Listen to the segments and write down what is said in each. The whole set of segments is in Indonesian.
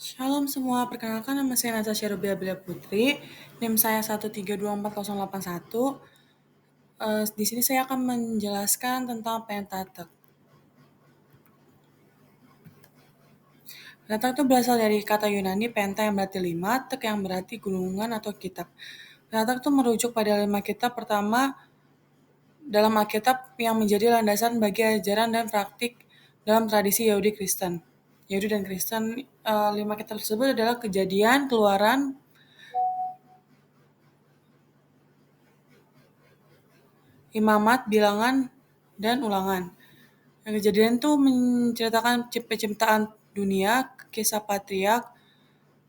Shalom semua, perkenalkan nama saya Natasha Rubia Bila Putri, NIM saya 1324081. Di sini saya akan menjelaskan tentang Pentateuch. Pentateuch itu berasal dari kata Yunani penta yang berarti 5, tek yang berarti gunungan atau kitab. Pentateuch itu merujuk pada 5 kitab pertama dalam Alkitab yang menjadi landasan bagi ajaran dan praktik dalam tradisi Yahudi dan Kristen. 5 kitab tersebut adalah Kejadian, Keluaran, Imamat, Bilangan, dan Ulangan. Yang Kejadian itu menceritakan penciptaan dunia, kisah patriark,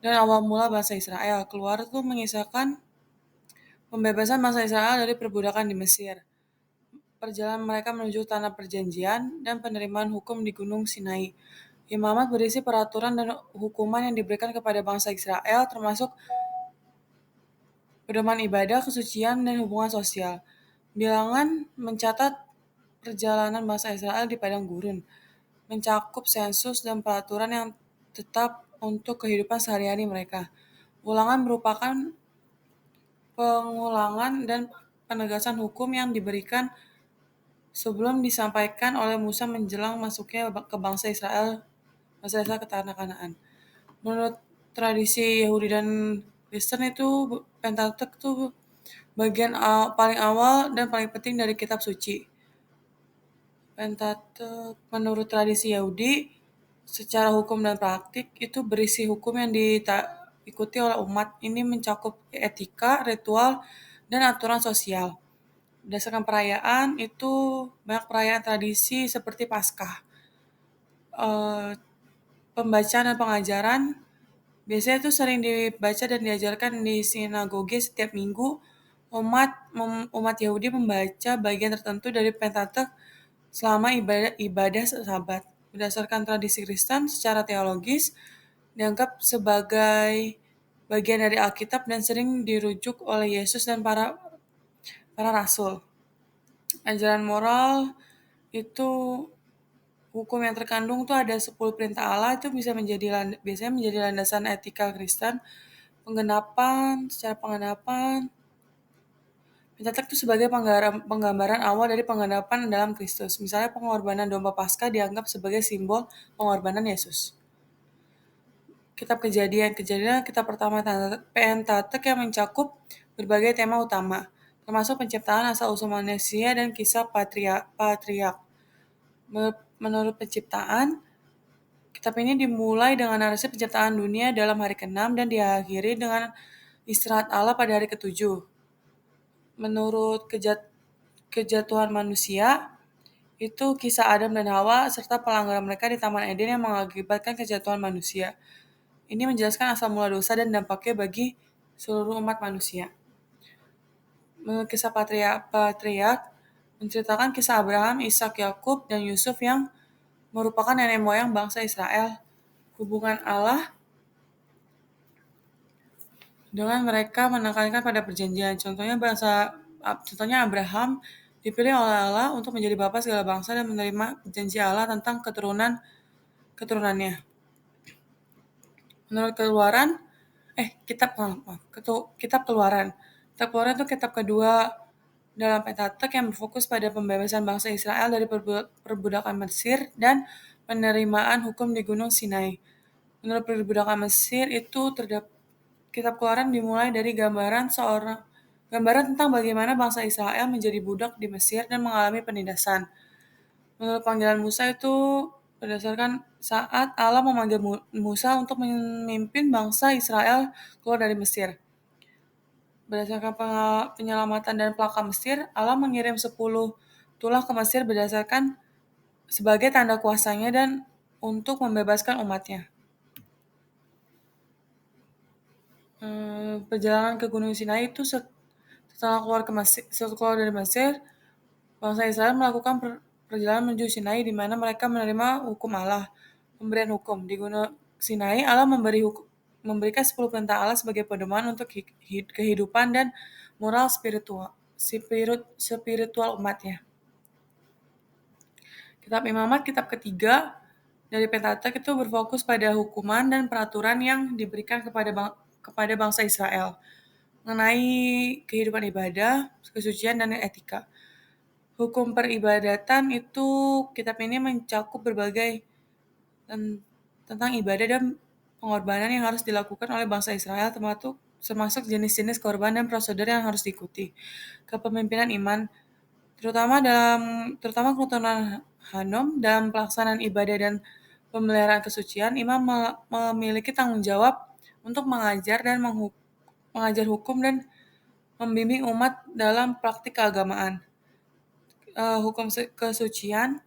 dan awal mula bangsa Israel. Keluar itu mengisahkan pembebasan bangsa Israel dari perbudakan di Mesir, perjalanan mereka menuju tanah perjanjian, dan penerimaan hukum di Gunung Sinai. Imamat berisi peraturan dan hukuman yang diberikan kepada bangsa Israel, termasuk pedoman ibadah, kesucian, dan hubungan sosial. Bilangan mencatat perjalanan bangsa Israel di padang gurun, mencakup sensus dan peraturan yang tetap untuk kehidupan sehari-hari mereka. Ulangan merupakan pengulangan dan penegasan hukum yang diberikan sebelum disampaikan oleh Musa menjelang masuknya ke bangsa Israel ke tanah Kanaan. Menurut tradisi Yahudi dan Kristen itu Pentateuch itu bagian paling awal dan paling penting dari kitab suci. Pentateuch menurut tradisi Yahudi secara hukum dan praktik itu berisi hukum yang diikuti oleh umat. Ini mencakup etika, ritual, dan aturan sosial. Berdasarkan perayaan itu banyak perayaan tradisi seperti Paskah. Eh, Pembacaan dan pengajaran biasanya itu sering dibaca dan diajarkan di sinagoge setiap minggu. Umat Yahudi membaca bagian tertentu dari Pentateuch selama ibadah Sabat. Berdasarkan tradisi Kristen secara teologis dianggap sebagai bagian dari Alkitab dan sering dirujuk oleh Yesus dan para para rasul. Ajaran moral itu hukum yang terkandung tuh ada 10 perintah Allah itu biasanya menjadi landasan etika Kristen. Secara penggenapan Pentateuch itu sebagai penggambaran awal dari penggenapan dalam Kristus. Misalnya pengorbanan domba Paskah dianggap sebagai simbol pengorbanan Yesus. Kitab Kejadian kitab pertama Pentateuch yang mencakup berbagai tema utama, termasuk penciptaan asal-usul manusia dan kisah patriark. Menurut penciptaan, kitab ini dimulai dengan narasi penciptaan dunia dalam hari ke-6 dan diakhiri dengan istirahat Allah pada hari ke-7. Menurut kejatuhan manusia, itu kisah Adam dan Hawa serta pelanggaran mereka di Taman Eden yang mengakibatkan kejatuhan manusia. Ini menjelaskan asal mula dosa dan dampaknya bagi seluruh umat manusia. Menurut kisah patriark menceritakan kisah Abraham, Ishak, Yakub, dan Yusuf yang merupakan nenek moyang bangsa Israel. Hubungan Allah dengan mereka menekankan pada perjanjian. Contohnya Abraham dipilih oleh Allah untuk menjadi bapa segala bangsa dan menerima janji Allah tentang keturunannya. Menurut kitab Keluaran. Kitab Keluaran itu kitab kedua dalam Pentateuch yang berfokus pada pembebasan bangsa Israel dari perbudakan Mesir dan penerimaan hukum di Gunung Sinai. Menurut perbudakan Mesir itu Kitab Keluaran dimulai dari gambaran tentang bagaimana bangsa Israel menjadi budak di Mesir dan mengalami penindasan. Menurut panggilan Musa itu berdasarkan saat Allah memanggil Musa untuk memimpin bangsa Israel keluar dari Mesir. Berdasarkan penyelamatan dan pelaka Mesir, Allah mengirim 10 tulah ke Mesir sebagai tanda kuasanya dan untuk membebaskan umatnya. Perjalanan ke Gunung Sinai itu setelah keluar dari Mesir, bangsa Israel melakukan perjalanan menuju Sinai di mana mereka menerima hukum Allah, pemberian hukum. Di Gunung Sinai, Allah memberikan 10 perintah Allah sebagai pedoman untuk kehidupan dan moral spiritual umatnya. Kitab Imamat, kitab ketiga dari Pentatek itu berfokus pada hukuman dan peraturan yang diberikan kepada bangsa Israel mengenai kehidupan ibadah, kesucian, dan etika. Hukum peribadatan itu kitab ini mencakup berbagai tentang ibadah dan pengorbanan yang harus dilakukan oleh bangsa Israel, termasuk jenis-jenis korban dan prosedur yang harus diikuti. Kepemimpinan iman, terutama keturunan Hanom dalam pelaksanaan ibadah dan pemeliharaan kesucian, imam memiliki tanggung jawab untuk mengajar hukum dan membimbing umat dalam praktik keagamaan. Hukum kesucian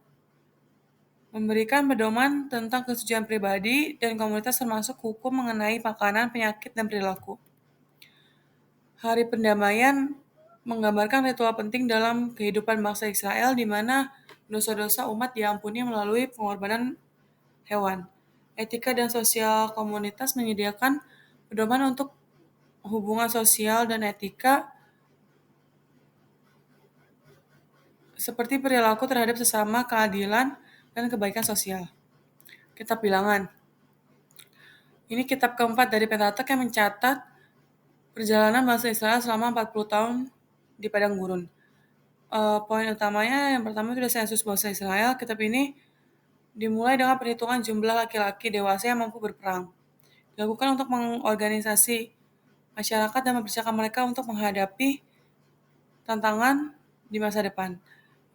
memberikan pedoman tentang kesucian pribadi dan komunitas termasuk hukum mengenai makanan, penyakit, dan perilaku. Hari Pendamaian menggambarkan ritual penting dalam kehidupan bangsa Israel di mana dosa-dosa umat diampuni melalui pengorbanan hewan. Etika dan sosial komunitas menyediakan pedoman untuk hubungan sosial dan etika seperti perilaku terhadap sesama, keadilan, dan kebaikan sosial. Kitab Bilangan. Ini kitab keempat dari Pentatek yang mencatat perjalanan bangsa Israel selama 40 tahun di padang gurun. Poin utamanya yang pertama itu sensus bangsa Israel. Kitab ini dimulai dengan perhitungan jumlah laki-laki dewasa yang mampu berperang. Dilakukan untuk mengorganisasi masyarakat dan mempersiapkan mereka untuk menghadapi tantangan di masa depan.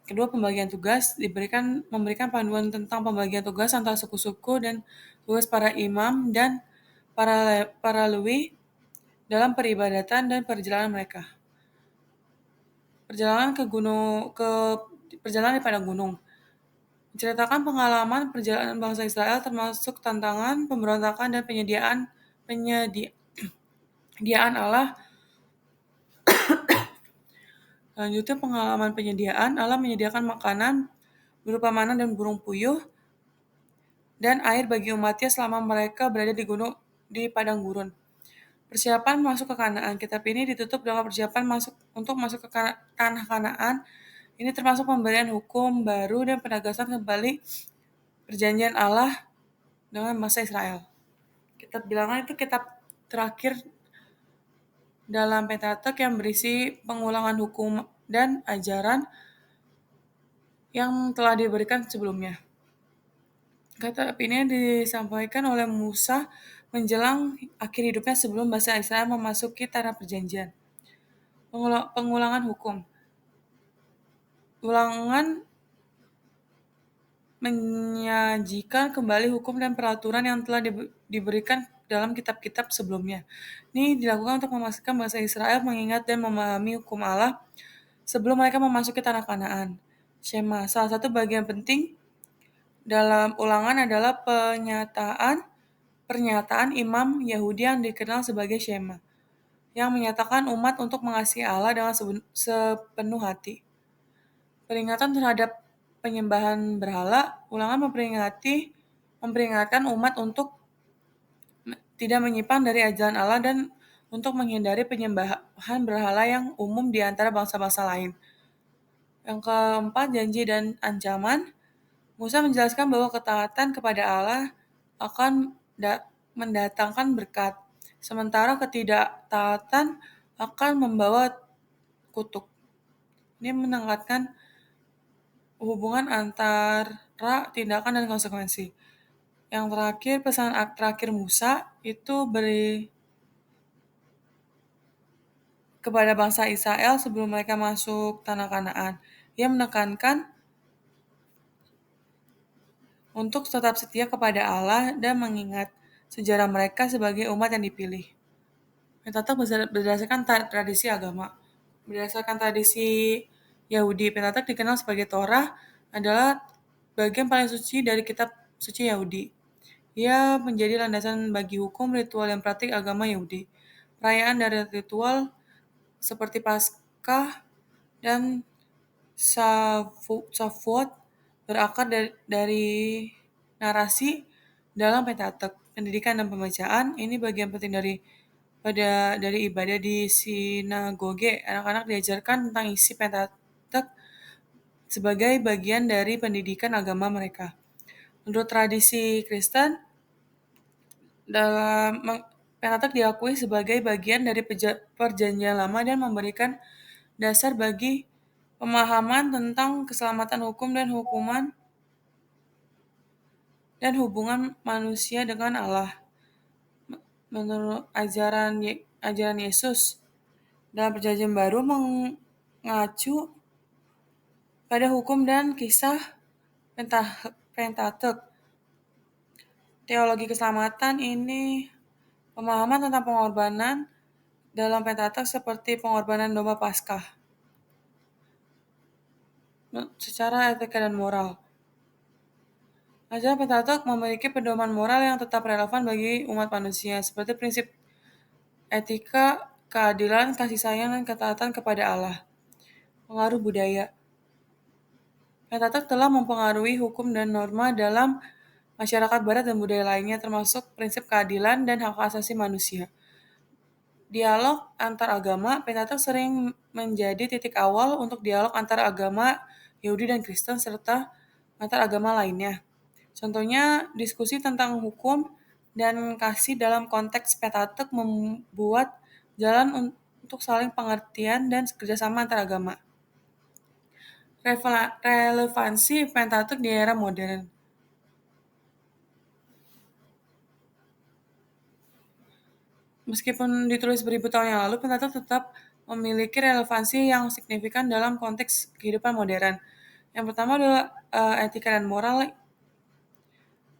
Kedua, pembagian tugas memberikan panduan tentang pembagian tugas antara suku-suku dan tugas para imam dan para lewi dalam peribadatan dan perjalanan mereka. Perjalanan di padang gunung menceritakan pengalaman perjalanan bangsa Israel termasuk tantangan, pemberontakan, dan penyediaan Allah. Selanjutnya, pengalaman penyediaan Allah menyediakan makanan berupa mana dan burung puyuh dan air bagi umatnya selama mereka berada di padang gurun. Persiapan masuk ke Kanaan. Kitab ini ditutup dengan persiapan untuk masuk ke tanah Kanaan. Ini termasuk pemberian hukum baru dan penegasan kembali perjanjian Allah dengan bangsa Israel. Kitab Bilangan itu kitab terakhir dalam Pentatek yang berisi pengulangan hukum dan ajaran yang telah diberikan sebelumnya. Kitab ini disampaikan oleh Musa menjelang akhir hidupnya sebelum bangsa Israel memasuki tanah perjanjian. Pengulangan hukum. Ulangan menyajikan kembali hukum dan peraturan yang telah diberikan dalam kitab-kitab sebelumnya. Ini dilakukan untuk memastikan bangsa Israel mengingat dan memahami hukum Allah sebelum mereka memasuki tanah Kanaan. Shema. Salah satu bagian penting dalam ulangan adalah pernyataan imam Yahudi yang dikenal sebagai Shema, yang menyatakan umat untuk mengasihi Allah dengan sepenuh hati. Peringatan terhadap penyembahan berhala, ulangan memperingatkan umat untuk tidak menyimpang dari ajaran Allah dan untuk menghindari penyembahan berhala yang umum di antara bangsa-bangsa lain. Yang keempat, janji dan ancaman. Musa menjelaskan bahwa ketaatan kepada Allah akan mendatangkan berkat, sementara ketidaktaatan akan membawa kutuk. Ini menekankan hubungan antara tindakan dan konsekuensi. Yang terakhir, pesan terakhir Musa itu beri kepada bangsa Israel sebelum mereka masuk tanah Kanaan. Ia menekankan untuk tetap setia kepada Allah dan mengingat sejarah mereka sebagai umat yang dipilih. Pentatek berdasarkan tradisi agama. Berdasarkan tradisi Yahudi, Pentatek dikenal sebagai Torah adalah bagian paling suci dari kitab suci Yahudi. Ia menjadi landasan bagi hukum, ritual, dan praktik agama Yahudi. Perayaan dari ritual seperti Paskah dan Shavuot berakar dari narasi dalam Pentatek. Pendidikan dan pembacaan ini bagian penting dari ibadah di sinagoge. Anak-anak diajarkan tentang isi Pentatek sebagai bagian dari pendidikan agama mereka. Menurut tradisi Kristen, dalam Pentatak diakui sebagai bagian dari Perjanjian Lama dan memberikan dasar bagi pemahaman tentang keselamatan hukum dan hukuman dan hubungan manusia dengan Allah. Menurut ajaran Yesus dalam Perjanjian Baru mengacu pada hukum dan kisah Pentatek. Teologi keselamatan ini pemahaman tentang pengorbanan dalam Pentatek seperti pengorbanan domba Paskah secara etika dan moral. Ajaran Pentatek memiliki pedoman moral yang tetap relevan bagi umat manusia, seperti prinsip etika, keadilan, kasih sayang, dan ketaatan kepada Allah. Pengaruh budaya. Pentatek telah mempengaruhi hukum dan norma dalam masyarakat barat dan budaya lainnya, termasuk prinsip keadilan dan hak asasi manusia. Dialog antar agama, Pentatek sering menjadi titik awal untuk dialog antar agama Yahudi dan Kristen serta antar agama lainnya. Contohnya, diskusi tentang hukum dan kasih dalam konteks Pentatek membuat jalan untuk saling pengertian dan kerjasama antar agama. Relevansi Pentatek di era modern. Meskipun ditulis beribu tahun yang lalu, Pentatek tetap memiliki relevansi yang signifikan dalam konteks kehidupan modern. Yang pertama adalah etika dan moral.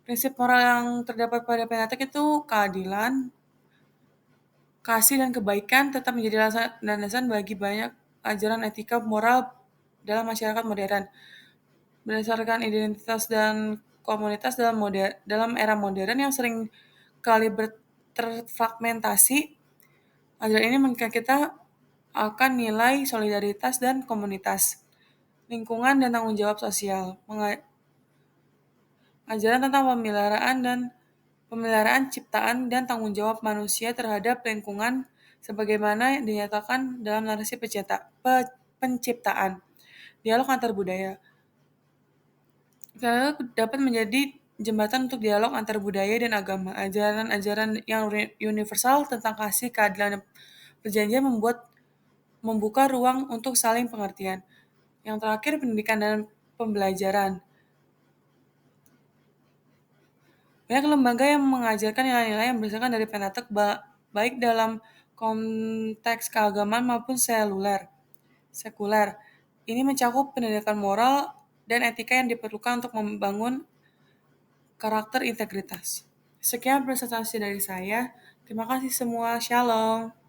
Prinsip moral yang terdapat pada Pentatek itu keadilan, kasih, dan kebaikan tetap menjadi landasan bagi banyak ajaran etika moral dalam masyarakat modern. Berdasarkan identitas dan komunitas dalam era modern yang sering kali terfragmentasi, ajaran ini mengingatkan kita akan nilai solidaritas dan komunitas, lingkungan, dan tanggung jawab sosial. Ajaran tentang pemeliharaan ciptaan dan tanggung jawab manusia terhadap lingkungan sebagaimana dinyatakan dalam narasi penciptaan. Dialog antar budaya. Dialog dapat menjadi jembatan untuk dialog antar budaya dan agama. Ajaran-ajaran yang universal tentang kasih, keadilan, dan perjanjian membuka ruang untuk saling pengertian. Yang terakhir, pendidikan dan pembelajaran. Banyak lembaga yang mengajarkan nilai-nilai yang berdasarkan dari Pentatek baik dalam konteks keagamaan maupun sekuler. Ini mencakup pendidikan moral dan etika yang diperlukan untuk membangun karakter integritas. Sekian presentasi dari saya. Terima kasih semua. Shalom.